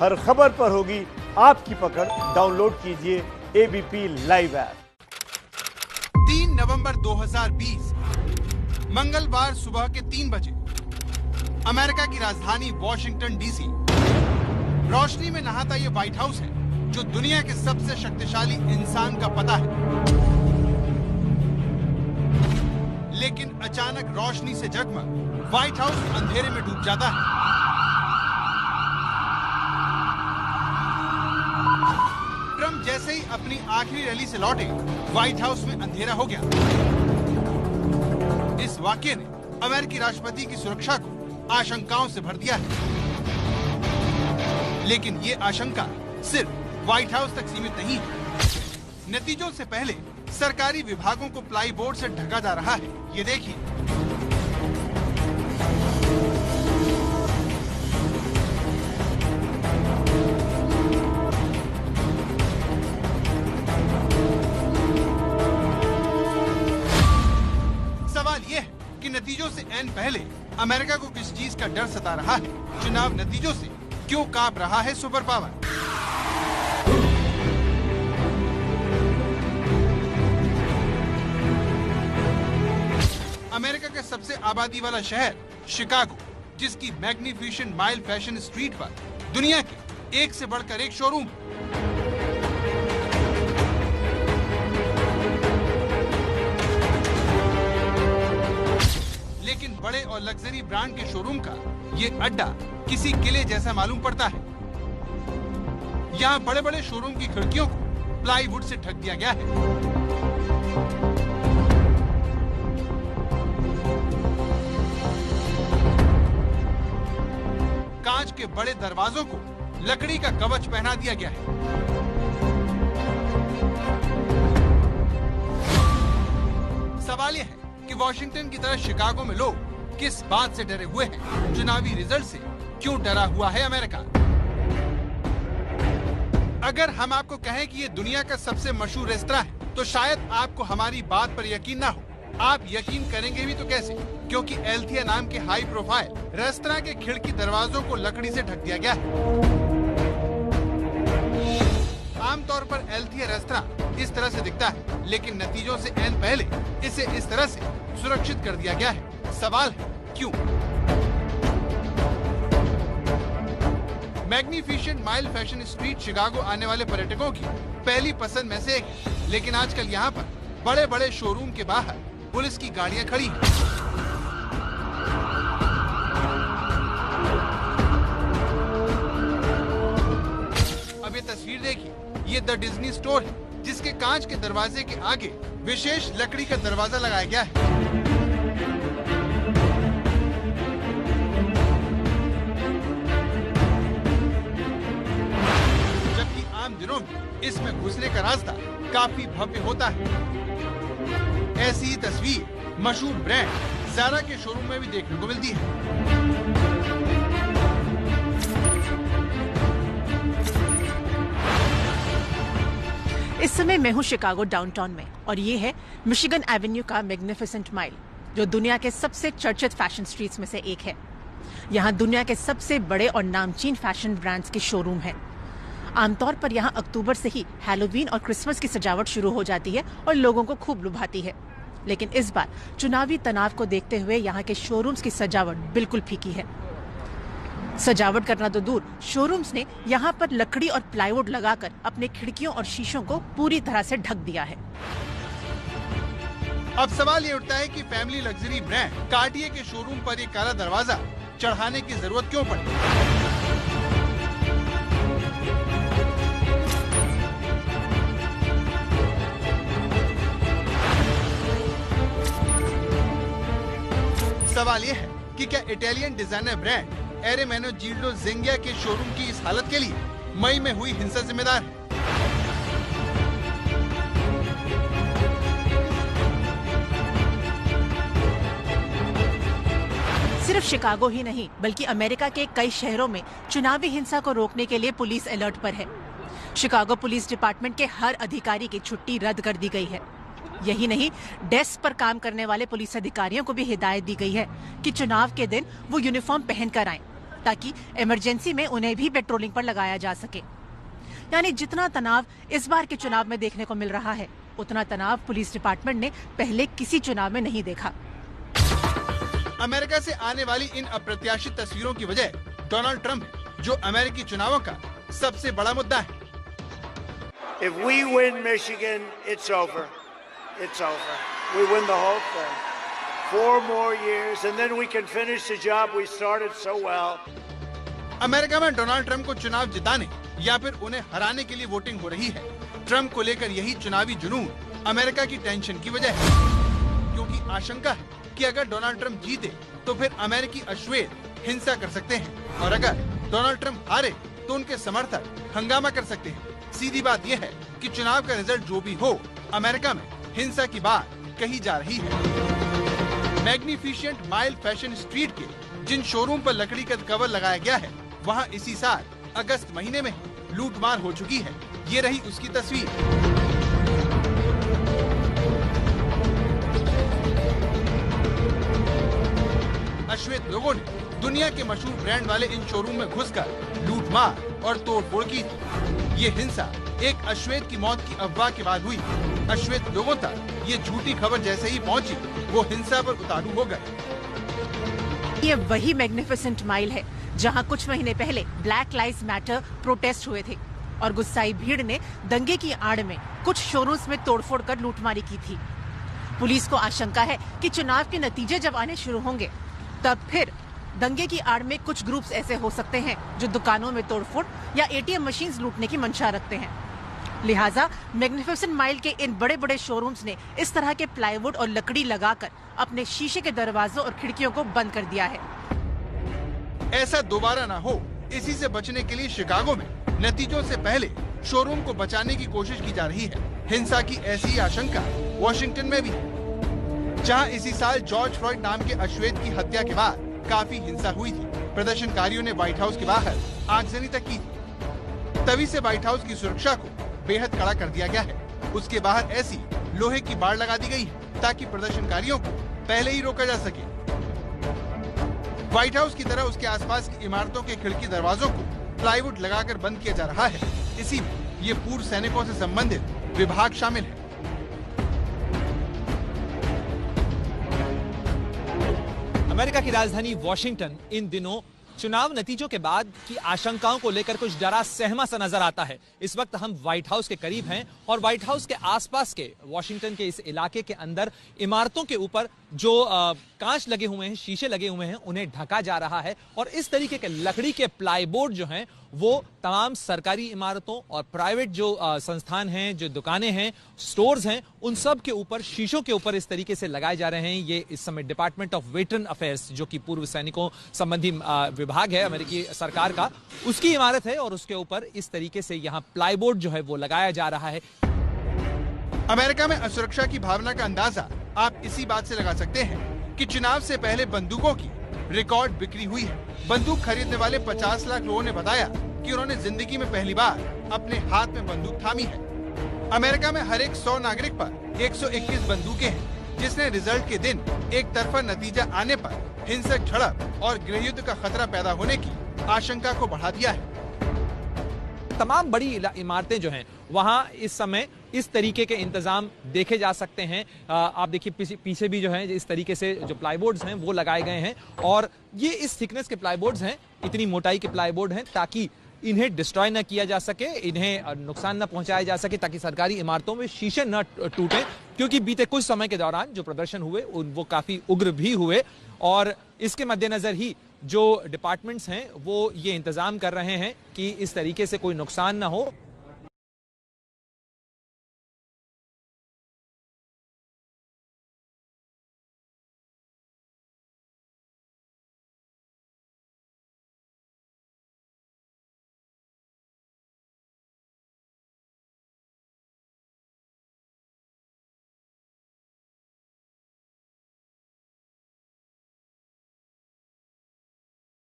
हर खबर पर होगी आपकी पकड़। डाउनलोड कीजिए एबीपी लाइव ऐप। 3 नवंबर 2020 मंगलवार सुबह के 3 बजे अमेरिका की राजधानी वॉशिंगटन डीसी। रोशनी में नहाता ये व्हाइट हाउस है जो दुनिया के सबसे शक्तिशाली इंसान का पता है। लेकिन अचानक रोशनी से जगमग व्हाइट हाउस अंधेरे में डूब जाता है। ट्रंप जैसे ही अपनी आखिरी रैली से लौटे, व्हाइट हाउस में अंधेरा हो गया। इस वाकये ने अमेरिकी राष्ट्रपति की सुरक्षा को आशंकाओं से भर दिया है। लेकिन ये आशंका सिर्फ व्हाइट हाउस तक सीमित नहीं है। नतीजों से पहले सरकारी विभागों को प्लाई बोर्ड से ढका जा रहा है। ये देखिए, सवाल ये है कि नतीजों से ऐन पहले अमेरिका को किस चीज का डर सता रहा है? चुनाव नतीजों से क्यों कांप रहा है सुपर पावर? अमेरिका का सबसे आबादी वाला शहर शिकागो, जिसकी मैग्निफिसेंट माइल फैशन स्ट्रीट पर दुनिया के एक से बढ़कर एक शोरूम। लेकिन बड़े और लग्जरी ब्रांड के शोरूम का ये अड्डा किसी किले जैसा मालूम पड़ता है। यहाँ बड़े बड़े शोरूम की खिड़कियों को प्लाईवुड से ढक दिया गया है। कांच के बड़े दरवाजों को लकड़ी का कवच पहना दिया गया है। सवाल यह है कि वॉशिंगटन की तरह शिकागो में लोग किस बात से डरे हुए हैं? चुनावी रिजल्ट से क्यों डरा हुआ है अमेरिका? अगर हम आपको कहें कि ये दुनिया का सबसे मशहूर रेस्तरां है, तो शायद आपको हमारी बात पर यकीन ना हो। आप यकीन करेंगे भी तो कैसे? क्योंकि एल्थिया नाम के हाई प्रोफाइल रेस्तरां के खिड़की दरवाजों को लकड़ी से ढक दिया गया है। आमतौर पर एल्थिया रेस्तरां इस तरह से दिखता है, लेकिन नतीजों से ऐन पहले इसे इस तरह से सुरक्षित कर दिया गया है। सवाल है क्यों? Magnificent mile fashion street Chicago आने वाले पर्यटकों की पहली पसंद में से एक है, लेकिन आजकल यहाँ पर बड़े बड़े शोरूम के बाहर पुलिस की गाड़ियां खड़ी हैं। अब ये तस्वीर देखिए, ये द डिज्नी स्टोर है, जिसके कांच के दरवाजे के आगे विशेष लकड़ी का दरवाजा लगाया गया है। जबकि आम दिनों में इसमें घुसने का रास्ता काफी भव्य होता है। ऐसी ही तस्वीर मशहूर ब्रांड ज़ारा के शोरूम में भी देखने को मिलती है। इस समय मैं हूँ शिकागो डाउनटाउन में और ये है मिशिगन एवेन्यू का मैग्निफिसेंट माइल, जो दुनिया के सबसे चर्चित फैशन स्ट्रीट्स में से एक है। यहाँ दुनिया के सबसे बड़े और नामचीन फैशन ब्रांड्स के शोरूम हैं। आमतौर पर यहाँ अक्टूबर से ही हैलोवीन और क्रिसमस की सजावट शुरू हो जाती है और लोगों को खूब लुभाती है। लेकिन इस बार चुनावी तनाव को देखते हुए यहाँ के शोरूम्स की सजावट बिल्कुल फीकी है। सजावट करना तो दूर, शोरूम्स ने यहाँ पर लकड़ी और प्लाईवुड लगाकर अपने खिड़कियों और शीशों को पूरी तरह से ढक दिया है। अब सवाल ये उठता है कि फैमिली लग्जरी ब्रांड कार्टियर के शोरूम पर ये काला दरवाजा चढ़ाने की जरूरत क्यों पड़ी? सवाल यह है कि क्या इटालियन डिजाइनर ब्रांड एरेमेनोजिल्डो ज़ेंगिया के शोरूम की इस हालत के लिए मई में हुई हिंसा जिम्मेदार है? सिर्फ शिकागो ही नहीं, बल्कि अमेरिका के कई शहरों में चुनावी हिंसा को रोकने के लिए पुलिस अलर्ट पर है। शिकागो पुलिस डिपार्टमेंट के हर अधिकारी की छुट्टी रद्द कर दी गई है। यही नहीं, डेस्क पर काम करने वाले पुलिस अधिकारियों को भी हिदायत दी गई है कि चुनाव के दिन वो यूनिफॉर्म पहनकर आएं। ताकि इमरजेंसी में उन्हें भी पेट्रोलिंग पर लगाया जा सके। यानी जितना तनाव इस बार के चुनाव में देखने को मिल रहा है, उतना तनाव पुलिस डिपार्टमेंट ने पहले किसी चुनाव में नहीं देखा। अमेरिका से आने वाली इन अप्रत्याशित तस्वीरों की वजह डोनाल्ड ट्रंप है, जो अमेरिकी चुनावों का सबसे बड़ा मुद्दा है। If we win Michigan, it's over. It's over. We win the whole thing. 4 more years, and then we can finish the job we started so well. America में डोनाल्ड ट्रंप को चुनाव जिताने या फिर उन्हें हराने के लिए वोटिंग हो रही है। ट्रंप को लेकर यही चुनावी जुनून अमेरिका की टेंशन की वजह है, क्योंकि आशंका है कि अगर डोनाल्ड ट्रंप जीते तो फिर अमेरिकी अश्वेत हिंसा कर सकते हैं, और अगर डोनाल्ड ट्रंप हारे तो उनके समर्थक हंगामा कर सकते हैं। सीधी बात यह है कि चुनाव का रिजल्ट जो भी हो, अमेरिका में हिंसा की बात कही जा रही है। मैग्निफिशिएंट माइल फैशन स्ट्रीट के जिन शोरूम पर लकड़ी का कवर लगाया गया है, वहां इसी साल अगस्त महीने में लूटमार हो चुकी है। ये रही उसकी तस्वीर। अश्वेत लोगों ने दुनिया के मशहूर ब्रांड वाले इन शोरूम में घुसकर लूटमार और तोड़फोड़ की थी। ये हिंसा एक अश्वेत की मौत की अफवाह के बाद हुई। अश्वेत लोगों तक ये झूठी खबर जैसे ही पहुंची, वो हिंसा पर उतारू हो गए। ये वही मैग्निफिसेंट माइल है जहां कुछ महीने पहले ब्लैक लाइव्स मैटर प्रोटेस्ट हुए थे और गुस्साई भीड़ ने दंगे की आड़ में कुछ शोरूम्स में तोड़फोड़ कर लूटमारी की थी। पुलिस को आशंका है कि चुनाव के नतीजे जब आने शुरू होंगे, तब फिर दंगे की आड़ में कुछ ग्रुप्स ऐसे हो सकते हैं जो दुकानों में तोड़फोड़ या एटीएम मशीन्स लूटने की मंशा रखते हैं। लिहाजा मैग्निफिसेंट माइल के इन बड़े बड़े शोरूम्स ने इस तरह के प्लाईवुड और लकड़ी लगाकर अपने शीशे के दरवाजों और खिड़कियों को बंद कर दिया है। ऐसा दोबारा ना हो, इसी से बचने के लिए शिकागो में नतीजों से पहले शोरूम को बचाने की कोशिश की जा रही है। हिंसा की ऐसी ही आशंका वॉशिंगटन में भी है, जहां इसी साल जॉर्ज फ्लॉयड नाम के अश्वेत की हत्या के बाद काफी हिंसा हुई थी। प्रदर्शनकारियों ने व्हाइट हाउस के बाहर आगजनी तक की थी। तभी से व्हाइट हाउस की सुरक्षा को बेहद कड़ा कर दिया गया है। उसके बाहर ऐसी लोहे की बाड़ लगा दी गई है ताकि प्रदर्शनकारियों को पहले ही रोका जा सके। व्हाइट हाउस की तरह उसके आसपास की इमारतों के खिड़की दरवाजों को प्लाईवुड लगाकर बंद किया जा रहा है। इसी में ये पूर्व सैनिकों से संबंधित विभाग शामिल है। अमेरिका की राजधानी वॉशिंगटन इन दिनों चुनाव नतीजों के बाद की आशंकाओं को लेकर कुछ डरा सहमा सा नजर आता है। इस वक्त हम व्हाइट हाउस के करीब हैं और व्हाइट हाउस के आसपास के वॉशिंगटन के इस इलाके के अंदर इमारतों के ऊपर जो कांच लगे हुए हैं, शीशे लगे हुए हैं, उन्हें ढका जा रहा है और इस तरीके के लकड़ी के प्लाईबोर्ड जो हैं वो तमाम सरकारी इमारतों और प्राइवेट जो संस्थान हैं, जो दुकानें हैं, स्टोर्स हैं, उन सब के ऊपर, शीशों के ऊपर इस तरीके से लगाए जा रहे हैं। ये इस समय डिपार्टमेंट ऑफ वेटरन अफेयर्स, जो कि पूर्व सैनिकों संबंधी विभाग है अमेरिकी सरकार का, उसकी इमारत है और उसके ऊपर इस तरीके से यहाँ प्लाईबोर्ड जो है वो लगाया जा रहा है। अमेरिका में असुरक्षा की भावना का अंदाजा आप इसी बात से लगा सकते हैं कि चुनाव से पहले बंदूकों की रिकॉर्ड बिक्री हुई है। बंदूक खरीदने वाले 50 लाख लोगों ने बताया कि उन्होंने जिंदगी में पहली बार अपने हाथ में बंदूक थामी है। अमेरिका में हर एक 100 नागरिक पर 121 बंदूकें हैं, जिसने रिजल्ट के दिन एक तरफा नतीजा आने पर हिंसक झड़प और गृहयुद्ध का खतरा पैदा होने की आशंका को बढ़ा दिया है। तमाम बड़ी इमारतें जो हैं वहां इस समय इस तरीके के इंतजाम देखे जा सकते हैं। आप देखिए पीछे भी जो है इस तरीके से जो प्लाईबोर्ड्स हैं वो लगाए गए हैं और ये इस थिकनेस के प्लाईबोर्ड्स हैं, इतनी मोटाई के प्लाईबोर्ड हैं ताकि इन्हें डिस्ट्रॉय न किया जा सके, इन्हें नुकसान न पहुंचाया जा सके, ताकि सरकारी इमारतों में शीशे न टूटें। क्योंकि बीते कुछ समय के दौरान जो प्रदर्शन हुए वो काफी उग्र भी हुए और इसके मद्देनजर ही जो डिपार्टमेंट्स हैं वो ये इंतजाम कर रहे हैं कि इस तरीके से कोई नुकसान ना हो।